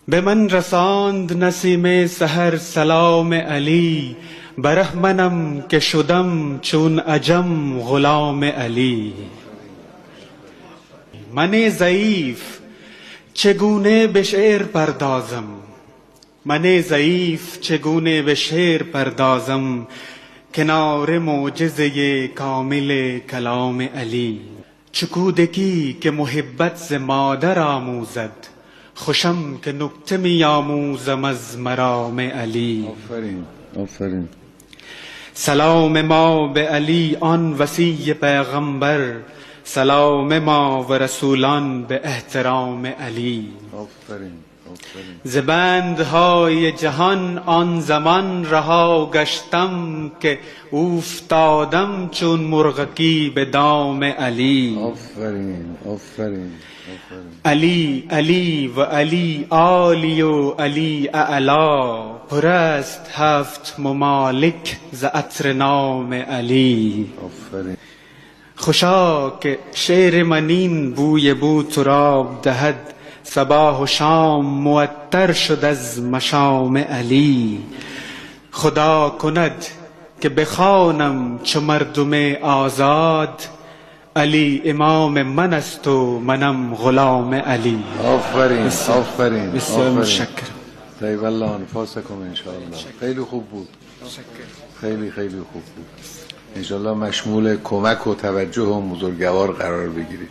به من رساند نسیم سحر سلام علی، بره منم که شدم چون عجم غلام علی. من ضعیف چگونه به شعر پردازم، من ضعیف چگونه به شعر پردازم، کنار معجزه کامل کلام علی. چو کودکی که محبت ز مادر آموزد، خوشم که نکته می آموزم از مرام علی. آفرین آفرین. سلام ما به علی آن وصی پیغمبر، سلام ما و رسولان به احترام علی. آفرین آفرین. ز بندهای جهان آن زمان رها گشتم، که اوفتادم چون مرغکی به دام علی. آفرین آفرین. علی علی و علی عالی و علی اعلا، پر است هفت ممالک ز عطر نام علی. آفرین. خوشا که شعر من این بوی بو تراب دهد، صباح و شام معطر شد از مشام علی. خدا کند که بخوانم چو مردم آزاد، علی امام من است و منم غلام علی. آفرین آفرین. بسیار متشکرم. طیب الله انفاسکم انشاءالله. خیلی خوب بود، خیلی خیلی خوب بود. انشاءالله مشمول کمک و توجه و بزرگوار قرار بگیرید.